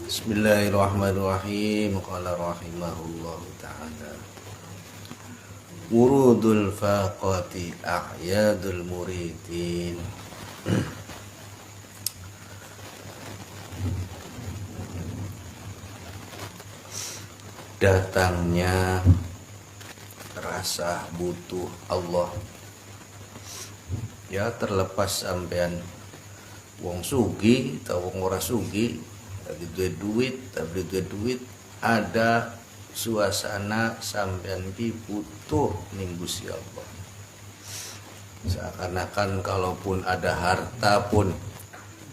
Bismillahirrahmanirrahim. Qala rahimahullahu ta'ala, wurudul faqati a'yadul muridin. Datangnya rasa butuh Allah, ya terlepas sampean wong sugih atau wong ora sugih, tapi duit, ada suasana sampean ki butuh ning Gusti Allah. Seakan-akan kalaupun ada harta pun,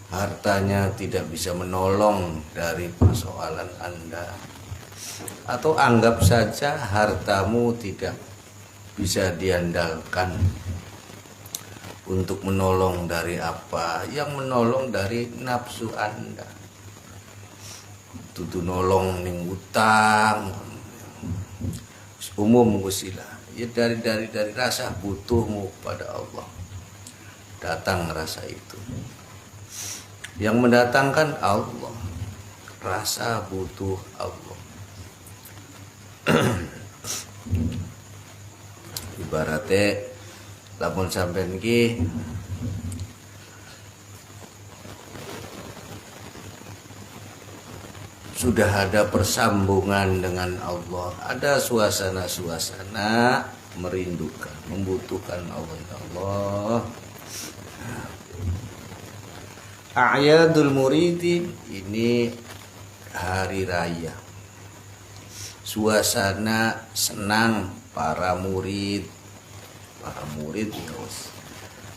hartanya tidak bisa menolong dari persoalan Anda. Atau anggap saja hartamu tidak bisa diandalkan untuk menolong dari apa? Yang menolong dari nafsu Anda. Tutu nolong ning utang. Umum gusila. Ya dari rasa butuhmu pada Allah. Datang rasa itu. Yang mendatangkan Allah. Rasa butuh Allah. Ibaratnya lamun sampean ki sudah ada persambungan dengan Allah, ada suasana-suasana merindukan, membutuhkan Allah. A'yadul muridin, ini hari raya, suasana senang para murid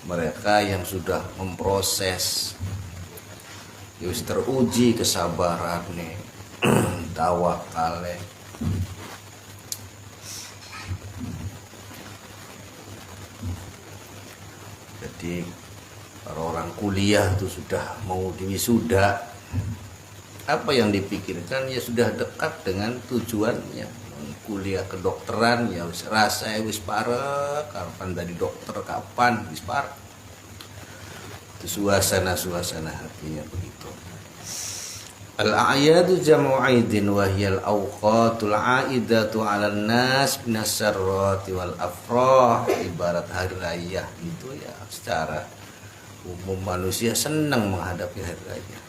mereka yang sudah memproses, yus teruji kesabarannya, tawakale. Jadi orang kuliah itu sudah mau diwisuda, apa yang dipikirkan ya sudah dekat dengan tujuannya. Kuliah kedokteran ya wis rasa wis parek, kapan dari dokter kapan wis parek. Itu suasana hatinya begitu. Al-a'yadu jam'u 'aidin wa hiyal awqatul 'aidatu 'alan nas minas sarrati wal afrah. Ibarat hari raya gitu ya, secara umum manusia senang menghadapi hari raya.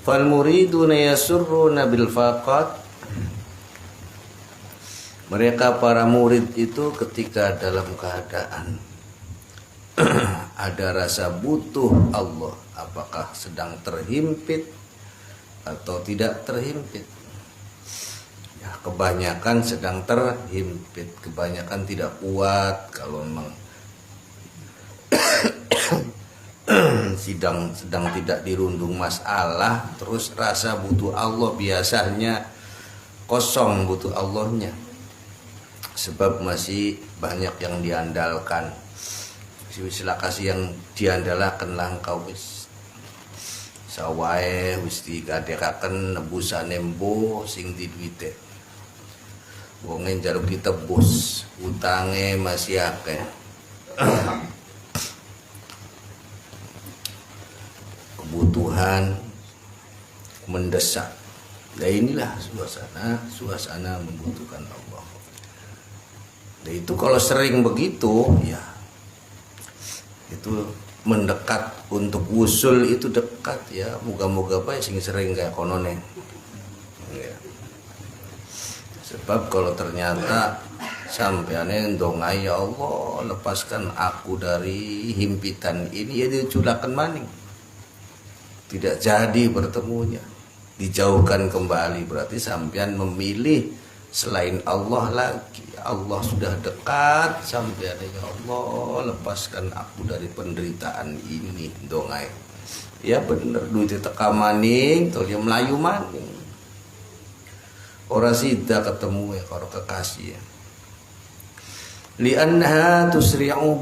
Fal muriduna yasurruna bil faqat. Mereka para murid itu ketika dalam keadaan ada rasa butuh Allah, apakah sedang terhimpit atau tidak terhimpit. Ya, kebanyakan sedang terhimpit, kebanyakan tidak kuat. Kalau memang sedang tidak dirundung masalah, terus rasa butuh Allah biasanya kosong butuh Allahnya. Sebab masih banyak yang diandalkan. Silakasi yang diandalkan langkau wis sawae wis digadekaken nebusane mbuh sing diduite. Wonge njaluk ditebus, utange masih akeh. Kebutuhan mendesak. Nah inilah suasana membutuhkan Allah. Nah, itu kalau sering begitu ya itu mendekat untuk wusul itu dekat ya, moga-moga bae sing sering kayak konone ya. Sebab kalau ternyata sampeane ndongai ya Allah lepaskan aku dari himpitan ini, ya diculakan maning tidak jadi bertemunya, dijauhkan kembali, berarti sampean memilih selain Allah lagi. Allah sudah dekat sampai ada, ya Allah lepaskan aku dari penderitaan ini dongai. Ya bener, duit teka maning tol dia melayu maning. Ora sida ketemu ya karo kekasih ya. Li'anha tusri'u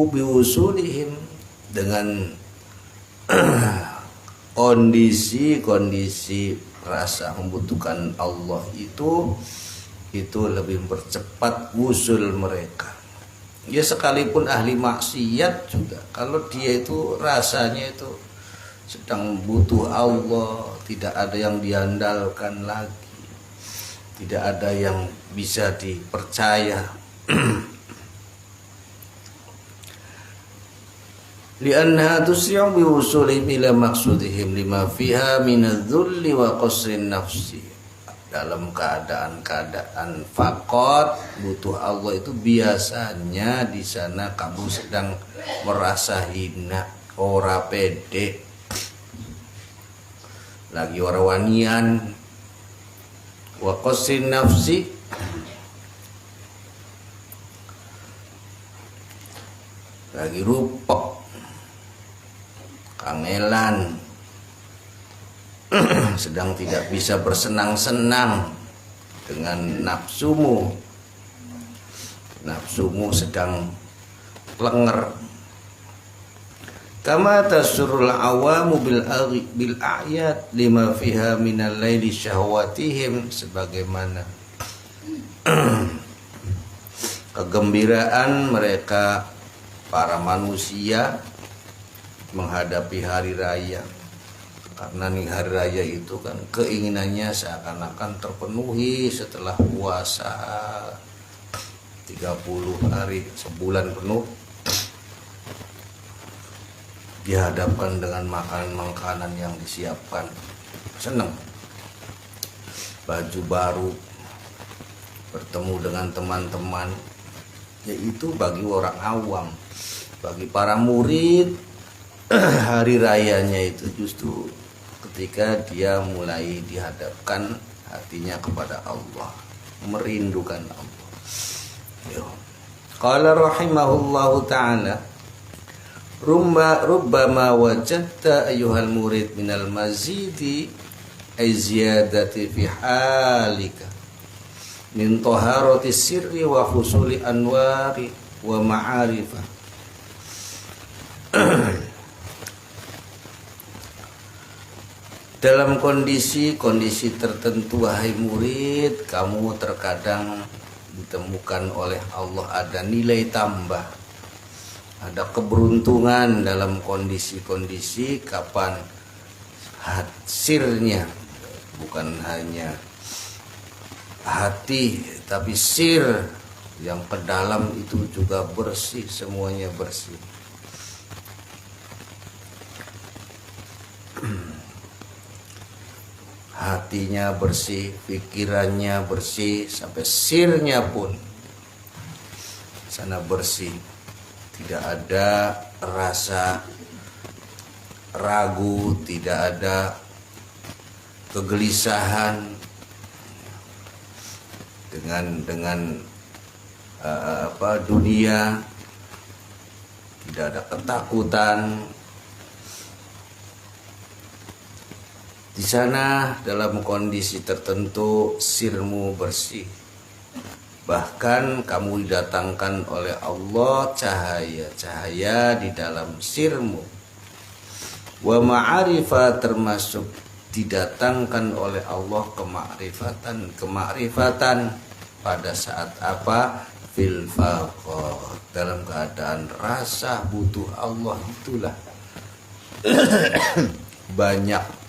biwusulihim, dengan kondisi rasa membutuhkan Allah itu lebih mempercepat wusul mereka. Ya sekalipun ahli maksiat juga, kalau dia itu rasanya itu sedang butuh Allah, tidak ada yang diandalkan lagi, tidak ada yang bisa dipercaya. Liannaha tusri'u biwusulihim ila maqsudihim lima fiha minadz-dzulli wa qasrin nafsi. Dalam keadaan fakot butuh Allah itu biasanya di sana kamu sedang merasa hina, ora pede, lagi warawanian, wa qasrin nafsi, lagi rupok, kangelan, sedang tidak bisa bersenang-senang dengan nafsumu sedang lenger. Kama tasurul awamu bil ayat lima fiha minal laili syahwatihim, sebagaimana kegembiraan mereka para manusia menghadapi hari raya. Karena nih hari raya itu kan keinginannya seakan-akan terpenuhi setelah puasa 30 hari, sebulan penuh, dihadapkan dengan makanan-makanan yang disiapkan. Senang, baju baru, bertemu dengan teman-teman. Yaitu bagi orang awam. Bagi para murid, hari rayanya itu justru ketika dia mulai dihadapkan hatinya kepada Allah, merindukan Allah. Qala rahimahullahu ta'ala, rubbama wajadta ayyuhal murid minal mazidi ay ziyadati fi halika min taharati sirri wa husuli anwari wa ma'arifah. Dalam kondisi tertentu, wahai murid, kamu terkadang ditemukan oleh Allah ada nilai tambah, ada keberuntungan dalam kondisi-kondisi kapan sirnya, bukan hanya hati tapi sir yang ke dalam itu juga bersih, semuanya bersih. Hatinya bersih, pikirannya bersih, sampai sirnya pun sana bersih. Tidak ada rasa ragu, tidak ada kegelisahan dengan dunia, tidak ada ketakutan. Di sana dalam kondisi tertentu sirmu bersih. Bahkan kamu didatangkan oleh Allah cahaya-cahaya di dalam sirmu. Wa ma'arifah, termasuk didatangkan oleh Allah kemakrifatan pada saat apa? Fil faqad, dalam keadaan rasa butuh Allah itulah banyak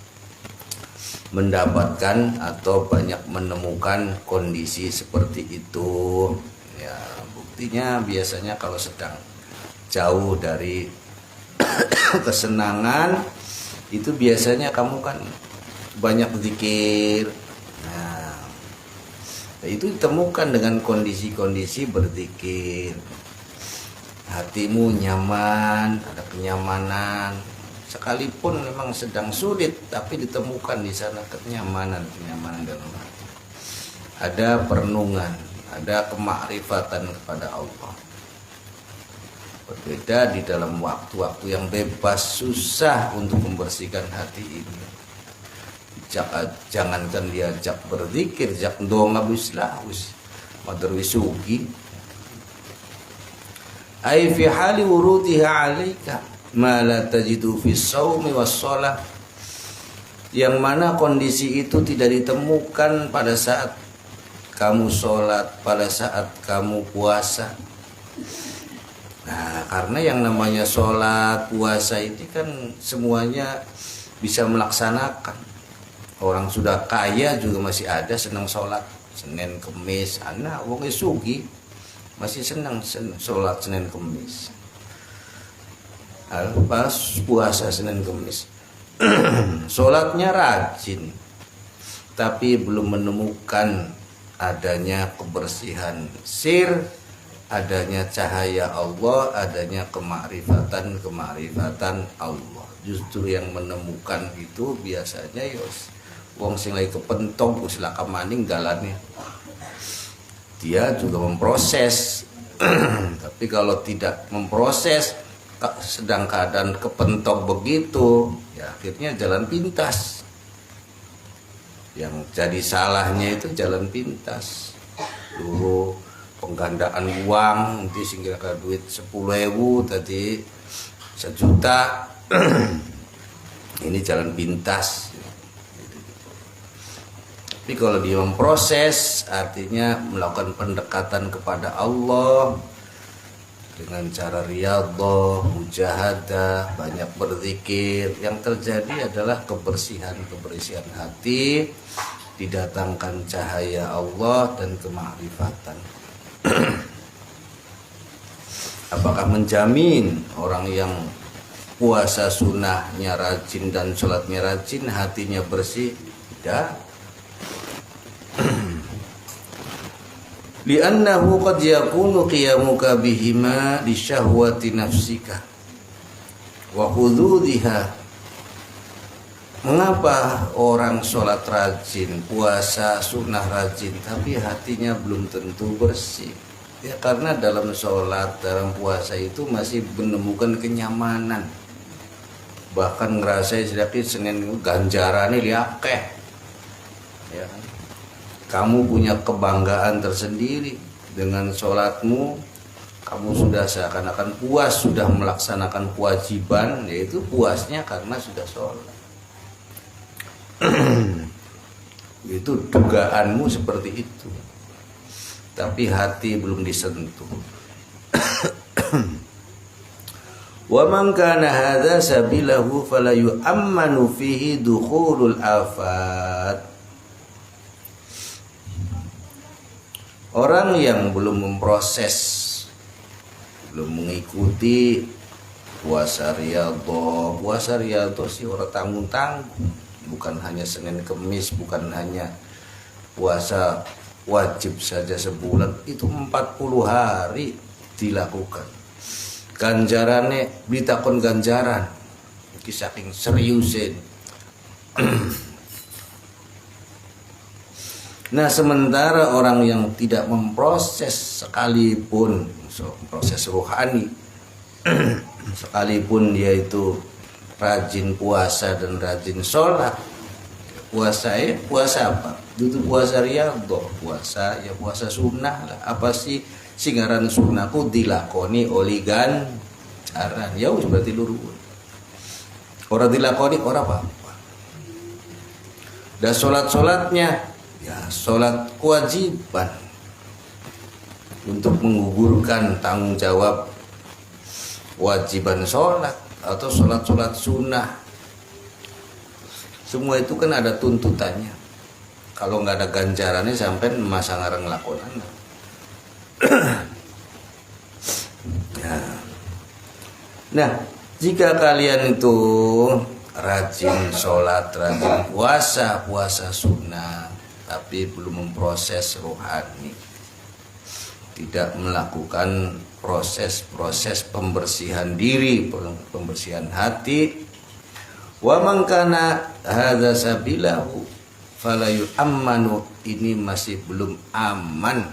mendapatkan atau banyak menemukan kondisi seperti itu. Ya, buktinya biasanya kalau sedang jauh dari kesenangan itu biasanya kamu kan banyak berzikir. Nah, itu ditemukan dengan kondisi-kondisi berzikir. Hatimu nyaman, ada kenyamanan. Sekalipun memang sedang sulit, tapi ditemukan di sana kenyamanan dalam hati. Ada perenungan, ada kemakrifatan kepada Allah. Berbeda di dalam waktu-waktu yang bebas, susah untuk membersihkan hati ini. Jangankan diajak berzikir, jak doa bislahus, madarwisugi. Ai fi hali wurudiha alaika ma la tajidu fi shaumi was shalah, yang mana kondisi itu tidak ditemukan pada saat kamu sholat, pada saat kamu puasa. Nah, karena yang namanya sholat, puasa ini kan semuanya bisa melaksanakan. Orang sudah kaya juga masih ada senang sholat Senin Kemis. Anak wong sugi masih senang sholat Senin Kemis. Pas puasa Senin Kemis sholatnya rajin, tapi belum menemukan adanya kebersihan sir, adanya cahaya Allah, adanya kemakrifatan Allah. Justru yang menemukan itu biasanya yos wong sing lagi kepentok usilaka maning dalannya, dia juga memproses. Tapi kalau tidak memproses, sedang keadaan kepentok begitu, ya akhirnya jalan pintas. Yang jadi salahnya itu jalan pintas. Dulu penggandaan uang, nanti singgah ke duit 10.000 tadi 1 juta. Ini jalan pintas. Tapi kalau dia memproses, artinya melakukan pendekatan kepada Allah dengan cara riyadhah, mujahadah, banyak berzikir, yang terjadi adalah kebersihan hati, didatangkan cahaya Allah dan kemakrifatan. Apakah menjamin orang yang puasa sunnahnya rajin dan sholatnya rajin hatinya bersih? Tidak. Li'annahu qad yakunu qiyamuka bihima li syahwati nafsika wa hududhiha. Mengapa orang sholat rajin, puasa sunnah rajin, tapi hatinya belum tentu bersih? Ya karena dalam sholat, dalam puasa itu masih menemukan kenyamanan. Bahkan ngerasain sedikit Senin ganjarannya liakeh. Ya. Kamu punya kebanggaan tersendiri dengan sholatmu. Kamu sudah seakan-akan puas, sudah melaksanakan kewajiban, yaitu puasnya karena sudah sholat. Itu dugaanmu seperti itu, tapi hati belum disentuh. Wa man kana hadza sabilahu fala yu'ammanu fihi dukhulul afat. Orang yang belum memproses, belum mengikuti puasa riyadhah sih orang tanggung-tanggung. Bukan hanya Senin Kemis, bukan hanya puasa wajib saja sebulan, itu 40 hari dilakukan. Ganjarannya ditakon ganjaran, saking seriusin. Nah, sementara orang yang tidak memproses sekalipun proses rohani, sekalipun dia itu rajin puasa dan rajin sholat, puasa apa? Itu puasa riyadhah, puasa sunnah lah. Apa sih singaran sunnahku dilakoni oleh ganjaran? Ya berarti luruh. Orang dilakoni orang apa-apa. Dan sholatnya ya sholat kewajiban untuk menggugurkan tanggung jawab kewajiban sholat atau sholat sunnah. Semua itu kan ada tuntutannya. Kalau nggak ada ganjarannya sampai masa ngarang lakonan. Nah, jika kalian itu rajin sholat, rajin puasa sunnah, tapi belum memproses rohani, tidak melakukan proses pembersihan diri, pembersihan hati, wa man kana hadza sabilahu fala yu'ammanu, ini masih belum aman.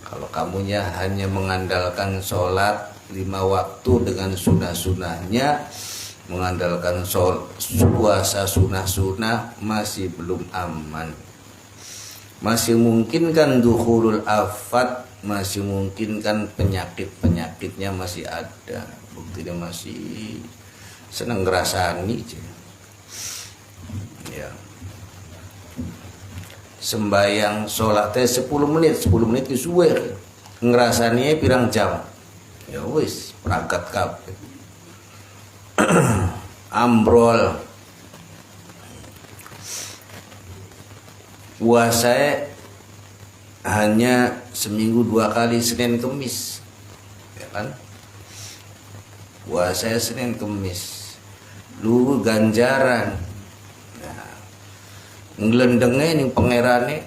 Kalau kamunya hanya mengandalkan sholat 5 waktu dengan sunnah-sunnahnya, mengandalkan puasa sunnah masih belum aman. Masih mungkin kan dukhulul afat, masih mungkin kan penyakitnya masih ada. Buktinya masih senang ngerasani. Ya. Sembayang sholatnya 10 menit kesuwe. Ngerasaninya pirang jam. Ya wis, perangkat kabeh. Ambrol. puasa hanya seminggu 2 kali, Senin Kemis, ya kan? Puasa Senin Kemis, lu ganjaran, nah, ngelendengnya ini pangerane,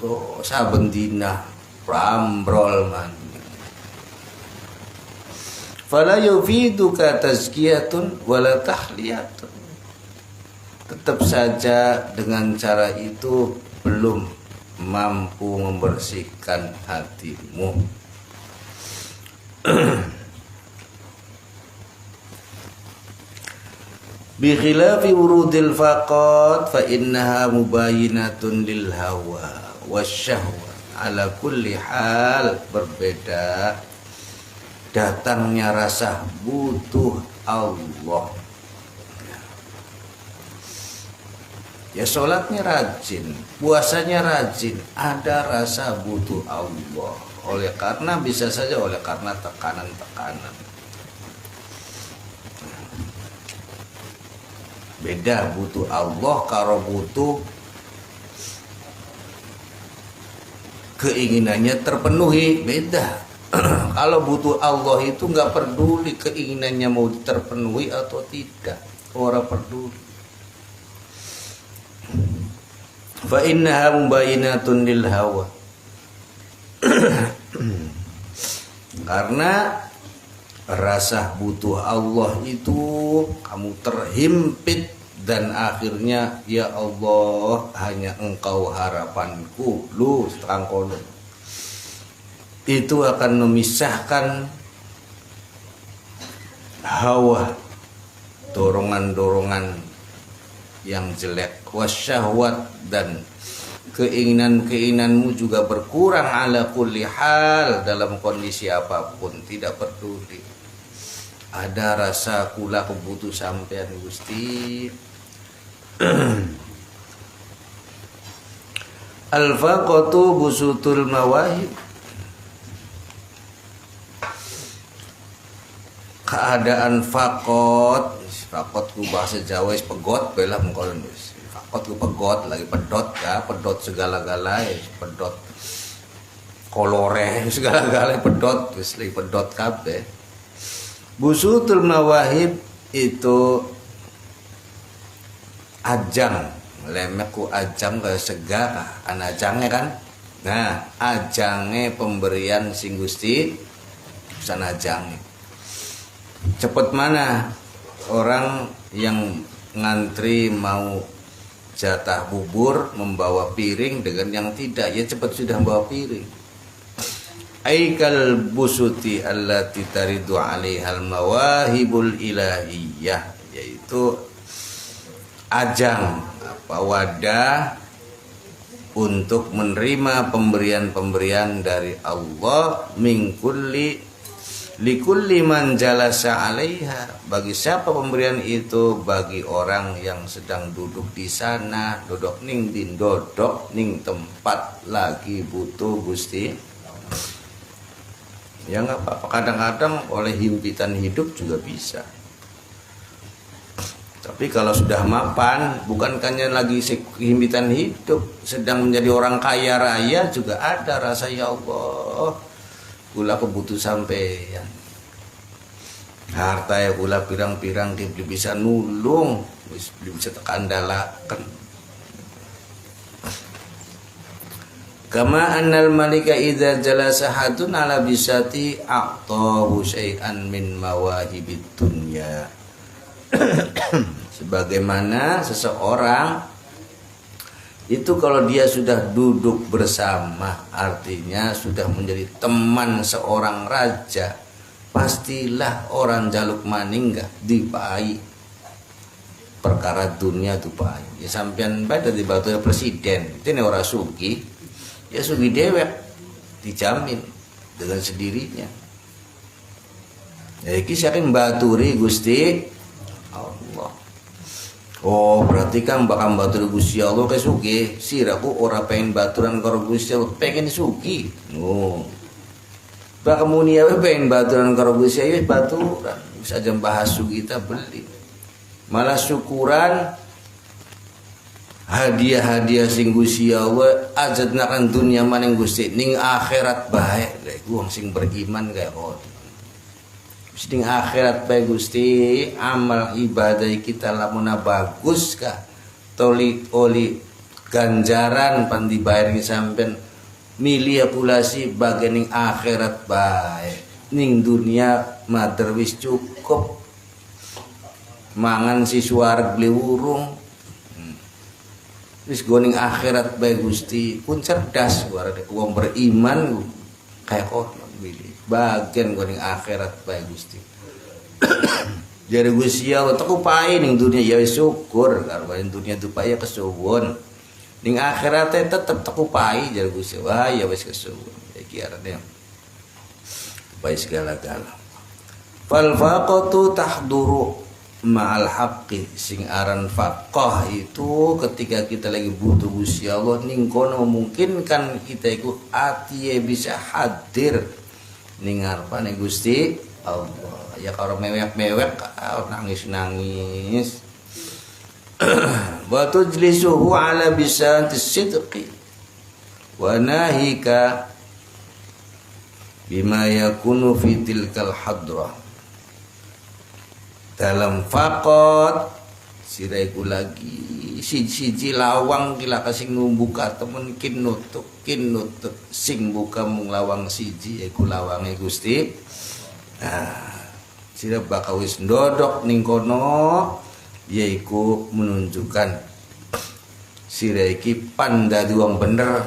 oh saben dina rambrol man. Fala yufiduka tazkiyatun wala tahliyatun. Tetap saja dengan cara itu belum mampu membersihkan hatimu. Bi khilafi wurudil faqat fa innaha mubayinatun lil hawa wasyahwa. Ala kulli hal, berbeda datangnya rasa butuh Allah. Ya sholatnya rajin, puasanya rajin, ada rasa butuh Allah. Oleh karena bisa saja oleh karena tekanan-tekanan. Beda butuh Allah karo butuh keinginannya terpenuhi, beda. Kalau butuh Allah itu nggak peduli keinginannya mau terpenuhi atau tidak, orang peduli. Fa innaha mubayinatun lil hawa. Karena rasa butuh Allah itu kamu terhimpit dan akhirnya ya Allah hanya Engkau harapanku, lu seterang kono. Itu akan memisahkan hawa, dorongan-dorongan yang jelek, wasyahwat, dan keinginan-keinginanmu juga berkurang ala kulli hal, dalam kondisi apapun, tidak peduli. Ada rasa kula kebutuh sampean Gusti. Al-faqatu busutul mawahib. Keadaan fakot ku bahasa Jawa pegot bela mengkolon fakot ku pegot lagi pedot ya, pedot segala-galanya, pedot kolore segala-galanya pedot wis lagi pedot kabeh. Busutul mawahib itu ajang lemeku ajang kaya segala anajangnya kan. Nah, ajangnya pemberian sing Gusti pesan ajangnya. Cepet mana orang yang ngantri mau jatah bubur membawa piring dengan yang tidak, ya cepat sudah membawa piring. Aikal busuti allati taridu 'alaihal mawahibul ilahiyah, yaitu ajang wadah untuk menerima pemberian-pemberian dari Allah min kulli likulli man jalasa 'alaiha. Bagi siapa pemberian itu? Bagi orang yang sedang duduk di sana, duduk ning din dodok ning tempat lagi butuh Gusti. Ya nggak apa-apa, kadang-kadang oleh himpitan hidup juga bisa. Tapi kalau sudah mapan, bukannya lagi himpitan hidup, sedang menjadi orang kaya raya juga ada rasa ya Allah, kula kebutuh sampeyan. Harta ya kula pirang-pirang belum bisa nulung, belum bisa tekandalakan. Kama annal malika idza jalasa hadun ala bisati a'tahu syai'an min mawahibid dunya. Sebagaimana seseorang itu kalau dia sudah duduk bersama, artinya sudah menjadi teman seorang raja, pastilah orang jaluk maning enggak dipai perkara dunia tuh pai. Ya sampean pada di batu presiden itu nih orang sugi, ya sugi dewek dijamin dengan sendirinya. Ya iki saking baturi Gusti Allah. Oh, berarti kan bakal batur Gusti Allah ke sugi. Siraku ora pengen baturan karo Gusti Allah, pengen sugi. Oh. Bakal munia pengen baturan karo Gusti Allah, baturan. Bisa aja bahas sugi kita beli. Malah syukuran hadiah-hadiah sing Gusti Allah ajadnakan dunia maning Gusti ning akhirat bae wong sing beriman kaya ngono. Ning akhirat bae Gusti amal ibadah kita lamun bagus ka toli oli ganjaran pan dibayar sampean milih pulasi bagian ning akhirat bae ning dunia mader wis cukup mangan si suar beli urung wis goning akhirat bae Gusti pun cerdas wong beriman kayak kono milih bagian goning akhirat bae Gusti. Jadi Gusti Allah tak upai ning dunia ya syukur karo dunia tu paya kesuwun ning akhirat tetep tak upai jadi Gusti wah ya wis kesuwun iki arane upai segala-gala. Fal faqatu tahduru ma'al haqqi sing aran faqah itu ketika kita lagi butuh Gusti Allah ning kono memungkinkan kita iku ati bisa hadir ning ngarepane Gusti Allah ya karo mewek-mewek nangis-nangis wa tujlisuhu ala bisanti sidqi wa nahika bima yakunu fi tilkal hadrah dalam fakot siraiku lagi siji lawang kila kasing numbuka temen kin nutuk sing buka mung lawang siji iku lawange Gusti. Nah sira bakal wis ndodok ning kono yaiku menunjukkan sira iki pandadi wong bener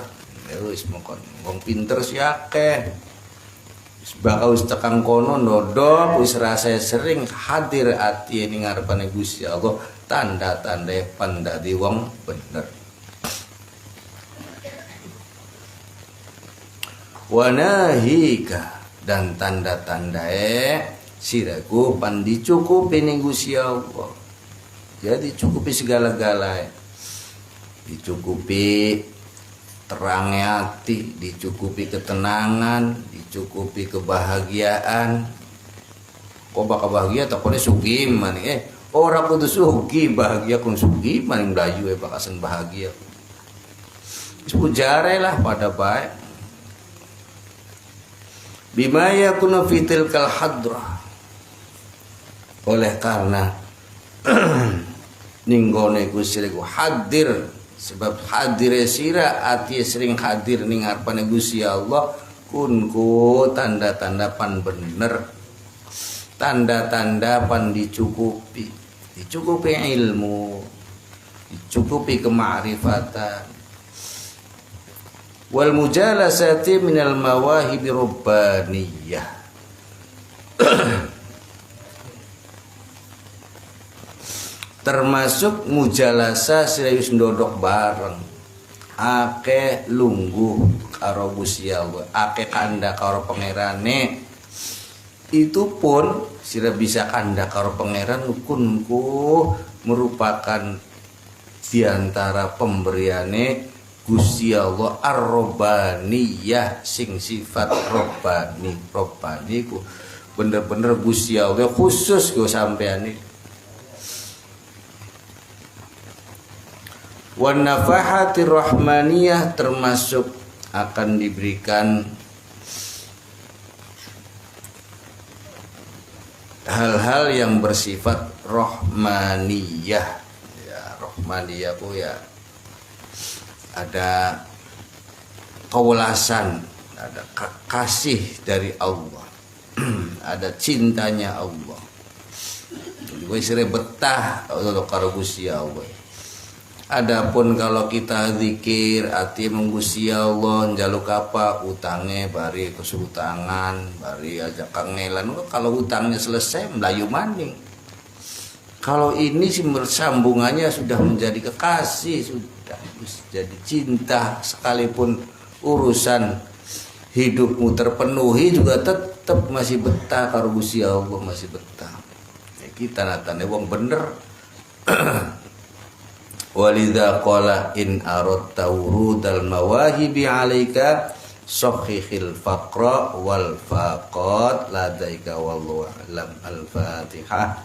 wis mongkon wong pinter si akeh bakal wis tekan kono ndodok wis rasa sering hadir ati ning ngarepane Gusti Allah tanda-tanda pandadi wong bener. Wanahika dan tanda-tanda siraku pan dicukupi ning Gusti Allah. Jadi cukupi segala-gala dicukupi terangnya hati, dicukupi ketenangan, dicukupi kebahagiaan. Kok bakal bahagia tak kone sugih maning ora kudu sugih bahagia kun sugih maning melayu bakasan bahagia. Wis pujare lah pada baik. Bima yakunu fitil kal hadrah. Oleh karena ninggone Gusti hadir sebab hadir sira ati sering hadir ning ngarepane Gusti Allah kunku tanda-tanda pan bener tanda-tanda pan dicukupi ilmu dicukupi kemakrifatan wal mujalasati minal mawahib rabbaniyah. Termasuk mujalasa serius ndodok bareng ake lungguh karo Gusti Allah ake kanda karo pangerane itu pun sira bisa kanda karo pangeran kunku merupakan diantara pemberiane Gusti Allah ar-robbaniyah sing sifat robbani ku bener-bener Gusti Allah khusus go sampean iki. Wan nafahati rahmaniyah termasuk akan diberikan hal-hal yang bersifat rahmaniyah. Ya, rahmaniyah ku ya ada kewelasan, ada kasih dari Allah. Ada cintanya Allah. Jadi wis betah karo Gusti Allah. Adapun kalau kita zikir ati menggusti Allah njaluk apa utangnya bari kesutangan bari aja kangelan kalau utangnya selesai melayu maning. Kalau ini sih bersambungannya sudah menjadi kekasih sudah jadi cinta sekalipun urusan hidupmu terpenuhi juga tetap masih betah karo Gusti Allah masih betah. Ya, kita natane wong bener. Walidha qala in aradta wurudal mawahibi alaika sahihil faqra wal faqat ladaika wallahu a'lam. Al-Fatihah.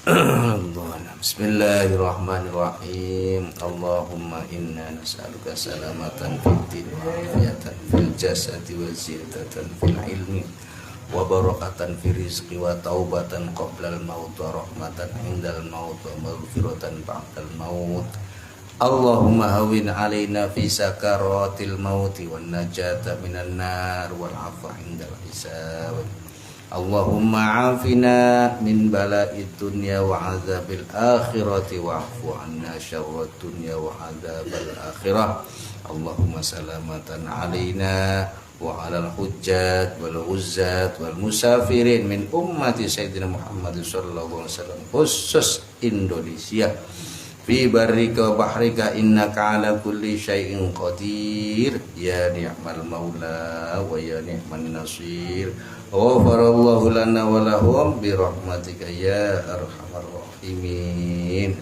Bismillahirrahmanirrahim. Allahumma inna nas'aluka salamatan fid din wa afiyatan fil jasadi wa ziyadatan fil ilmi wa barakatan fi rizqi wa taubatan qoblal maut wa rahmatan indal maut wa maghfiratan ba'dal maut. Allahumma hawin alaina fi sakaratil mauti wan najata minan nar wal afwa indal hisab. Allahumma afina min bala'id dunya wa azabil akhirati wa'fu anna syarrad dunya wa azabil akhirah. Allahumma salamatan alaina wa alal hujjat wal uzzat wal musafirin min ummati Sayyidina Muhammad sallallahu alaihi wasallam khusus Indonesia. Fi barrika wa bahrika innaka ala kulli syai'in qadir. Ya ni'mal maula wa ya ni'man nasir. Ghafarallahu lana wa lahum bi rahmatika ya arhamar rahimin.